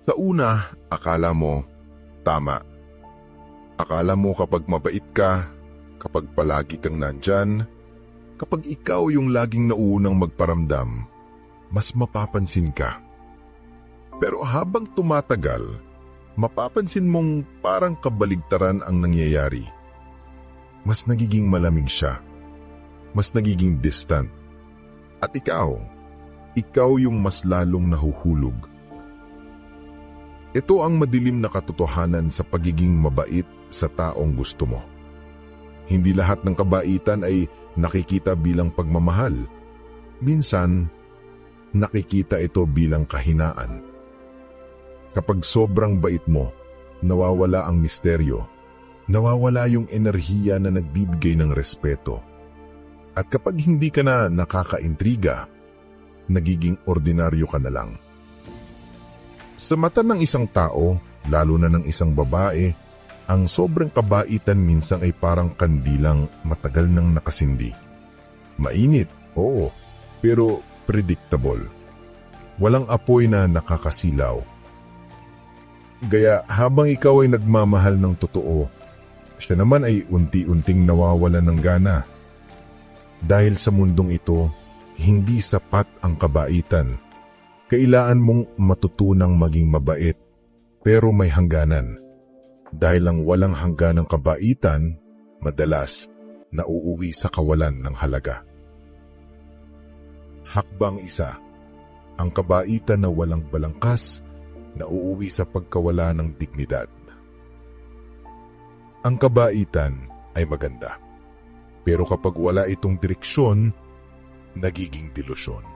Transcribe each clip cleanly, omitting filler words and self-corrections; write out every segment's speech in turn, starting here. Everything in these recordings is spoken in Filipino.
Sa una, akala mo, tama. Akala mo kapag mabait ka, kapag palagi kang nandyan, kapag ikaw yung laging nauunang magparamdam, mas mapapansin ka. Pero habang tumatagal, mapapansin mong parang kabaligtaran ang nangyayari. Mas nagiging malamig siya, mas nagiging distant. At ikaw yung mas lalong nahuhulog. Ito ang madilim na katotohanan sa pagiging mabait sa taong gusto mo. Hindi lahat ng kabaitan ay nakikita bilang pagmamahal. Minsan, nakikita ito bilang kahinaan. Kapag sobrang bait mo, nawawala ang misteryo, nawawala yung enerhiya na nagbibigay ng respeto. At kapag hindi ka na nakakaintriga, nagiging ordinaryo ka na lang. Sa mata ng isang tao, lalo na ng isang babae, ang sobrang kabaitan minsan ay parang kandilang matagal nang nakasindi. Mainit, oo, pero predictable. Walang apoy na nakakasilaw. Gaya habang ikaw ay nagmamahal ng totoo, siya naman ay unti-unting nawawalan ng gana. Dahil sa mundong ito, hindi sapat ang kabaitan. Kailangan mong matutunang maging mabait, pero may hangganan. Dahil ang walang hangganang kabaitan, madalas nauuwi sa kawalan ng halaga. Hakbang isa, ang kabaitan na walang balangkas, nauuwi sa pagkawala ng dignidad. Ang kabaitan ay maganda, pero kapag wala itong direksyon, nagiging delusyon.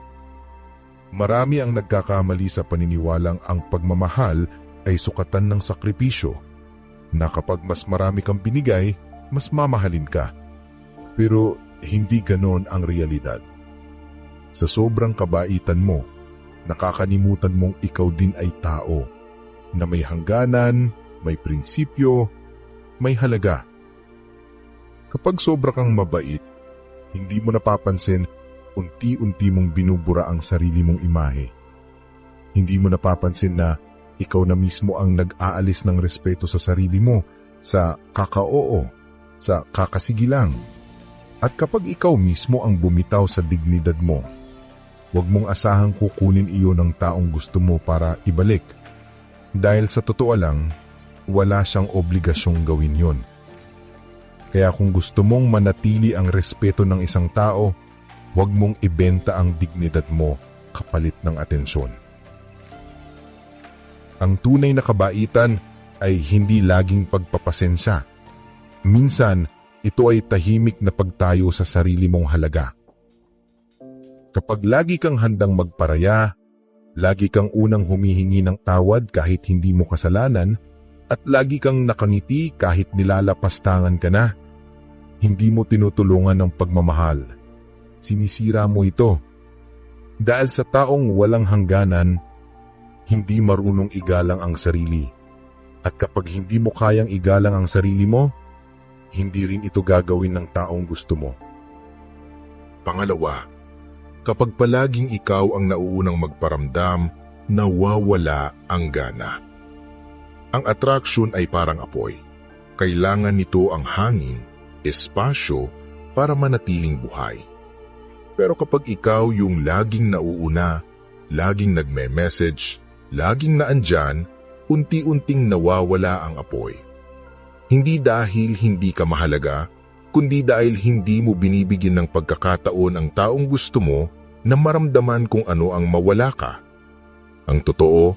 Marami ang nagkakamali sa paniniwalang ang pagmamahal ay sukatan ng sakripisyo, na kapag mas marami kang binigay, mas mamahalin ka. Pero hindi ganon ang realidad. Sa sobrang kabaitan mo, nakakalimutan mong ikaw din ay tao, na may hangganan, may prinsipyo, may halaga. Kapag sobra kang mabait, hindi mo napapansin unti-unti mong binubura ang sarili mong imahe. Hindi mo napapansin na ikaw na mismo ang nag-aalis ng respeto sa sarili mo, sa kakaoo, sa kakasigilang. At kapag ikaw mismo ang bumitaw sa dignidad mo, huwag mong asahang kukunin iyon ng taong gusto mo para ibalik. Dahil sa totoo lang, wala siyang obligasyong gawin yon. Kaya kung gusto mong manatili ang respeto ng isang tao, huwag mong ibenta ang dignidad mo kapalit ng atensyon. Ang tunay na kabaitan ay hindi laging pagpapasensya. Minsan, ito ay tahimik na pagtayo sa sarili mong halaga. Kapag lagi kang handang magparaya, lagi kang unang humihingi ng tawad kahit hindi mo kasalanan, at lagi kang nakangiti kahit nilalapastangan ka na, hindi mo tinutulungan ng pagmamahal. Sinisira mo ito. Dahil sa taong walang hangganan, hindi marunong igalang ang sarili. At kapag hindi mo kayang igalang ang sarili mo, hindi rin ito gagawin ng taong gusto mo. Pangalawa, kapag palaging ikaw ang nauunang magparamdam, nawawala ang gana. Ang attraction ay parang apoy. Kailangan nito ang hangin, espasyo para manatiling buhay. Pero kapag ikaw yung laging nauuna, laging nagme-message, laging naandyan, unti-unting nawawala ang apoy. Hindi dahil hindi ka mahalaga, kundi dahil hindi mo binibigyan ng pagkakataon ang taong gusto mo na maramdaman kung ano ang mawala ka. Ang totoo,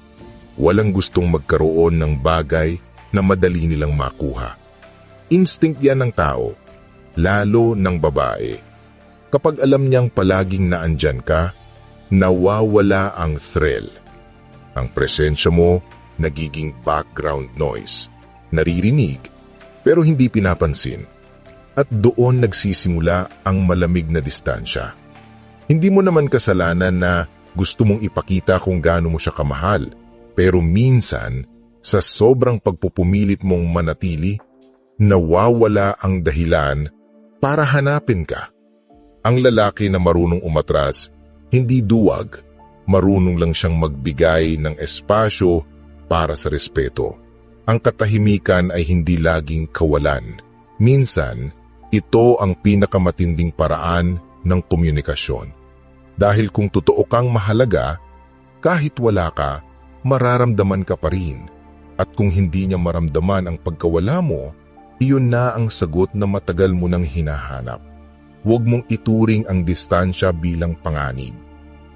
walang gustong magkaroon ng bagay na madali nilang makuha. Instinct yan ng tao, lalo ng babae. Kapag alam niyang palaging naandyan ka, nawawala ang thrill. Ang presensya mo nagiging background noise, naririnig pero hindi pinapansin. At doon nagsisimula ang malamig na distansya. Hindi mo naman kasalanan na gusto mong ipakita kung gaano mo siya kamahal, pero minsan sa sobrang pagpupumilit mong manatili, nawawala ang dahilan para hanapin ka. Ang lalaki na marunong umatras, hindi duwag, marunong lang siyang magbigay ng espasyo para sa respeto. Ang katahimikan ay hindi laging kawalan. Minsan, ito ang pinakamatinding paraan ng komunikasyon. Dahil kung totoo kang mahalaga, kahit wala ka, mararamdaman ka pa rin. At kung hindi niya maramdaman ang pagkawala mo, iyon na ang sagot na matagal mo nang hinahanap. Huwag mong ituring ang distansya bilang panganib.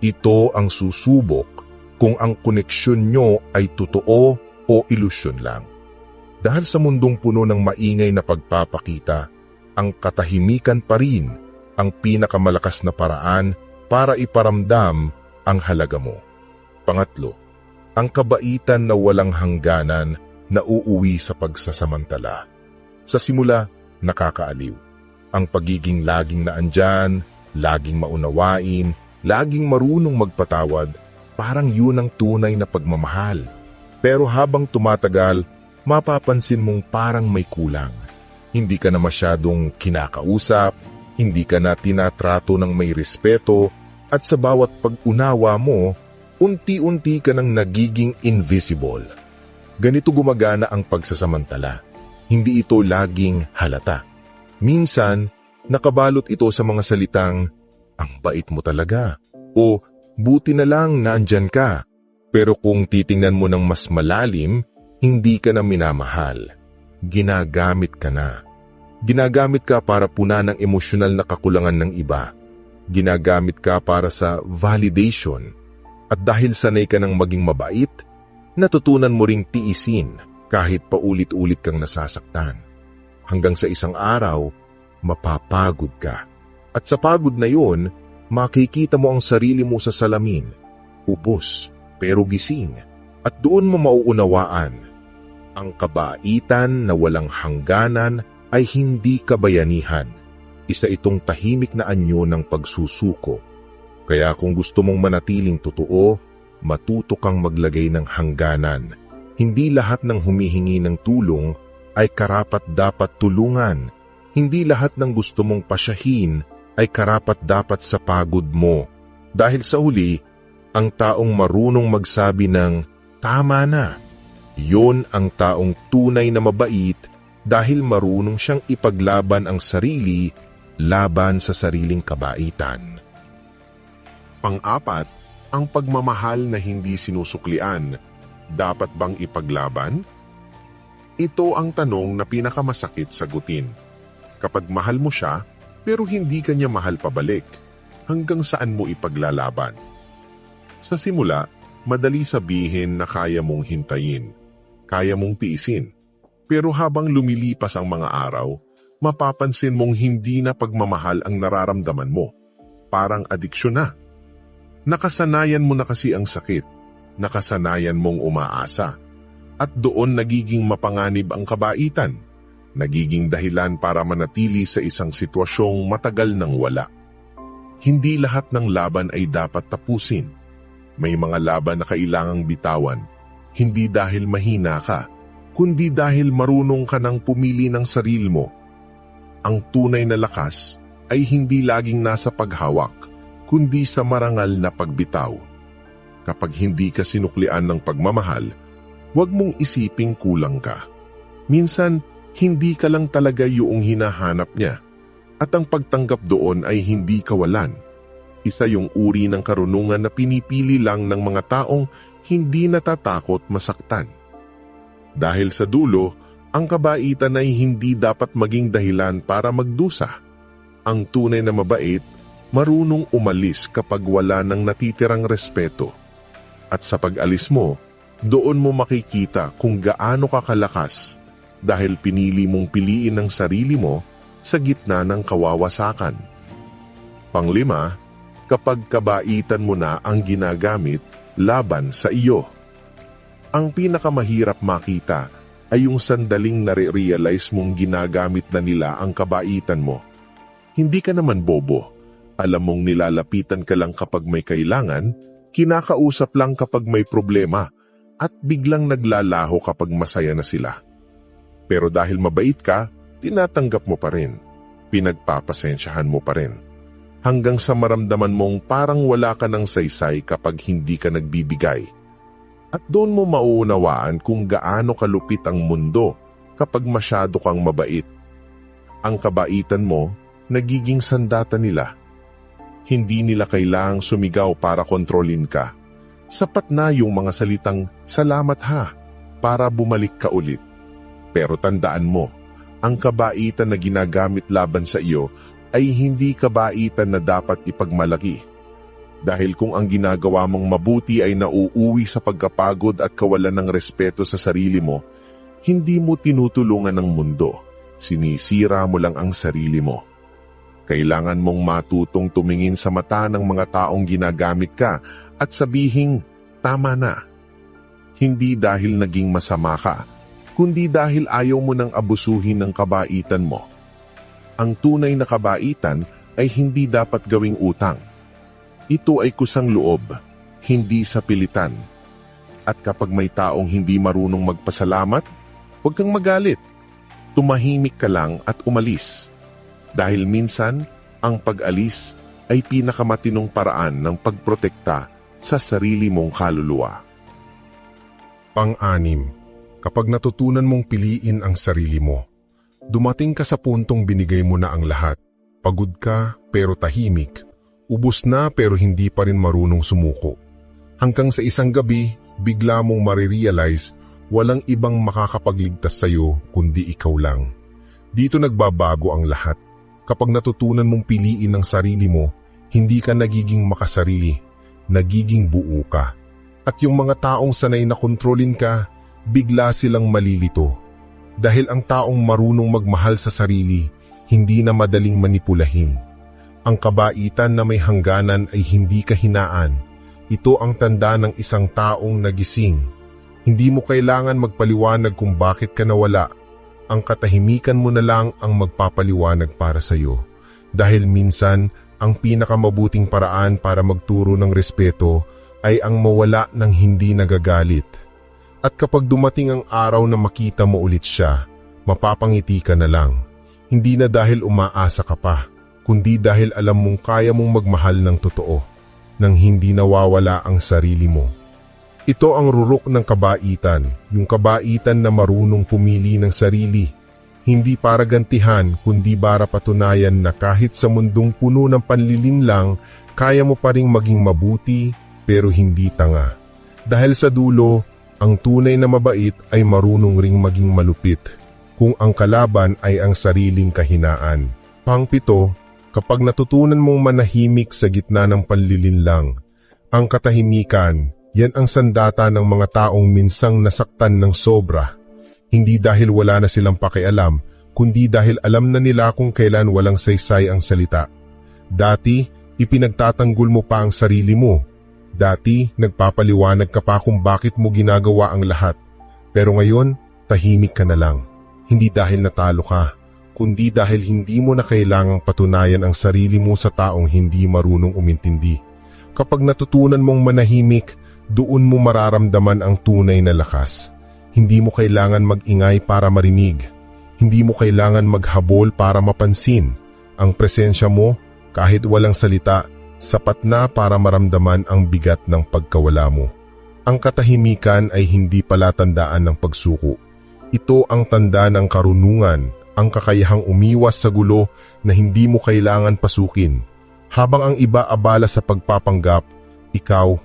Ito ang susubok kung ang koneksyon nyo ay totoo o ilusyon lang. Dahil sa mundong puno ng maingay na pagpapakita, ang katahimikan pa rin ang pinakamalakas na paraan para iparamdam ang halaga mo. Pangatlo, ang kabaitan na walang hangganan na uuwi sa pagsasamantala. Sa simula, nakakaaliw. Ang pagiging laging naandyan, laging maunawain, laging marunong magpatawad, parang yun ang tunay na pagmamahal. Pero habang tumatagal, mapapansin mong parang may kulang. Hindi ka na masyadong kinakausap, hindi ka na tinatrato ng may respeto, at sa bawat pag-unawa mo, unti-unti ka nang nagiging invisible. Ganito gumagana ang pagsasamantala. Hindi ito laging halata. Minsan, nakabalot ito sa mga salitang, "Ang bait mo talaga," o "Buti na lang nandyan ka." Pero kung titingnan mo ng mas malalim, hindi ka na minamahal. Ginagamit ka na. Ginagamit ka para punan ng emosyonal na kakulangan ng iba. Ginagamit ka para sa validation. At dahil sanay ka ng maging mabait, natutunan mo ring tiisin kahit paulit-ulit kang nasasaktan. Hanggang sa isang araw, mapapagod ka. At sa pagod na yun, makikita mo ang sarili mo sa salamin. Ubos, pero gising. At doon mo mauunawaan. Ang kabaitan na walang hangganan ay hindi kabayanihan. Isa itong tahimik na anyo ng pagsusuko. Kaya kung gusto mong manatiling totoo, matuto kang maglagay ng hangganan. Hindi lahat ng humihingi ng tulong ay karapat-dapat tulungan. Hindi lahat ng gusto mong pasyahin ay karapat-dapat sa pagod mo. Dahil sa huli, ang taong marunong magsabi ng tama na, yon ang taong tunay na mabait dahil marunong siyang ipaglaban ang sarili laban sa sariling kabaitan. Pang-apat, ang pagmamahal na hindi sinusuklian. Dapat bang ipaglaban? Ito ang tanong na pinakamasakit sagutin. Kapag mahal mo siya, pero hindi ka niya mahal pabalik, hanggang saan mo ipaglalaban? Sa simula, madali sabihin na kaya mong hintayin, kaya mong tiisin. Pero habang lumilipas ang mga araw, mapapansin mong hindi na pagmamahal ang nararamdaman mo. Parang adiksyon na. Nakasanayan mo na kasi ang sakit, nakasanayan mong umaasa. At doon nagiging mapanganib ang kabaitan, nagiging dahilan para manatili sa isang sitwasyong matagal nang wala. Hindi lahat ng laban ay dapat tapusin. May mga laban na kailangang bitawan, hindi dahil mahina ka, kundi dahil marunong ka nang pumili ng sarili mo. Ang tunay na lakas ay hindi laging nasa paghawak, kundi sa marangal na pagbitaw. Kapag hindi ka sinuklian ng pagmamahal, huwag mong isiping kulang ka. Minsan, hindi ka lang talaga yung hinahanap niya. At ang pagtanggap doon ay hindi kawalan. Isa yung uri ng karunungan na pinipili lang ng mga taong hindi natatakot masaktan. Dahil sa dulo, ang kabaitan ay hindi dapat maging dahilan para magdusa. Ang tunay na mabait, marunong umalis kapag wala nang natitirang respeto. At sa pag-alis mo, doon mo makikita kung gaano ka kalakas dahil pinili mong piliin ang sarili mo sa gitna ng kawawasakan. Panglima, kapag kabaitan mo na ang ginagamit laban sa iyo. Ang pinakamahirap makita ay yung sandaling nare-realize mong ginagamit na nila ang kabaitan mo. Hindi ka naman bobo. Alam mong nilalapitan ka lang kapag may kailangan, kinakausap lang kapag may problema, at biglang naglalaho kapag masaya na sila. Pero dahil mabait ka, tinatanggap mo pa rin. Pinagpapasensyahan mo pa rin. Hanggang sa maramdaman mong parang wala ka ng saysay kapag hindi ka nagbibigay. At doon mo mauunawaan kung gaano kalupit ang mundo kapag masyado kang mabait. Ang kabaitan mo, nagiging sandata nila. Hindi nila kailangang sumigaw para kontrolin ka. Sapat na yung mga salitang, "Salamat ha," para bumalik ka ulit. Pero tandaan mo, ang kabaitan na ginagamit laban sa iyo ay hindi kabaitan na dapat ipagmalaki. Dahil kung ang ginagawa mong mabuti ay nauuwi sa pagkapagod at kawalan ng respeto sa sarili mo, hindi mo tinutulungan ng mundo, sinisira mo lang ang sarili mo. Kailangan mong matutong tumingin sa mata ng mga taong ginagamit ka at sabihing, "Tama na." Hindi dahil naging masama ka, kundi dahil ayaw mo nang abusuhin ng kabaitan mo. Ang tunay na kabaitan ay hindi dapat gawing utang. Ito ay kusang loob, hindi sa pilitan. At kapag may taong hindi marunong magpasalamat, huwag kang magalit. Tumahimik ka lang at umalis. Dahil minsan, ang pag-alis ay pinakamatinong paraan ng pagprotekta sa sarili mong kaluluwa. Pang-anim, kapag natutunan mong piliin ang sarili mo, dumating ka sa puntong binigay mo na ang lahat. Pagod ka pero tahimik. Ubus na pero hindi pa rin marunong sumuko. Hanggang sa isang gabi, bigla mong marirealize walang ibang makakapagligtas sa iyo kundi ikaw lang. Dito nagbabago ang lahat. Kapag natutunan mong piliin ang sarili mo, hindi ka nagiging makasarili, nagiging buo ka. At yung mga taong sanay na kontrolin ka, bigla silang malilito. Dahil ang taong marunong magmahal sa sarili, hindi na madaling manipulahin. Ang kabaitan na may hangganan ay hindi kahinaan. Ito ang tanda ng isang taong nagising. Hindi mo kailangan magpaliwanag kung bakit ka nawala. Ang katahimikan mo na lang ang magpapaliwanag para sa iyo. Dahil minsan, ang pinakamabuting paraan para magturo ng respeto ay ang mawala ng hindi nagagalit. At kapag dumating ang araw na makita mo ulit siya, mapapangiti ka na lang. Hindi na dahil umaasa ka pa, kundi dahil alam mong kaya mong magmahal ng totoo, nang hindi nawawala ang sarili mo. Ito ang rurok ng kabaitan, yung kabaitan na marunong pumili ng sarili. Hindi para gantihan, kundi para patunayan na kahit sa mundong puno ng panlilinlang, kaya mo pa ring maging mabuti pero hindi tanga. Dahil sa dulo, ang tunay na mabait ay marunong ring maging malupit kung ang kalaban ay ang sariling kahinaan. Pang-7, kapag natutunan mong manahimik sa gitna ng panlilinlang, ang katahimikan, yan ang sandata ng mga taong minsang nasaktan ng sobra. Hindi dahil wala na silang pakialam, kundi dahil alam na nila kung kailan walang saysay ang salita. Dati, ipinagtatanggol mo pa ang sarili mo. Dati, nagpapaliwanag ka pa kung bakit mo ginagawa ang lahat. Pero ngayon, tahimik ka na lang. Hindi dahil natalo ka, kundi dahil hindi mo na kailangang patunayan ang sarili mo sa taong hindi marunong umintindi. Kapag natutunan mong manahimik, doon mo mararamdaman ang tunay na lakas. Hindi mo kailangan mag-ingay para marinig. Hindi mo kailangan maghabol para mapansin. Ang presensya mo, kahit walang salita, sapat na para maramdaman ang bigat ng pagkawala mo. Ang katahimikan ay hindi palatandaan ng pagsuko. Ito ang tanda ng karunungan, ang kakayahang umiwas sa gulo na hindi mo kailangan pasukin. Habang ang iba abala sa pagpapanggap, ikaw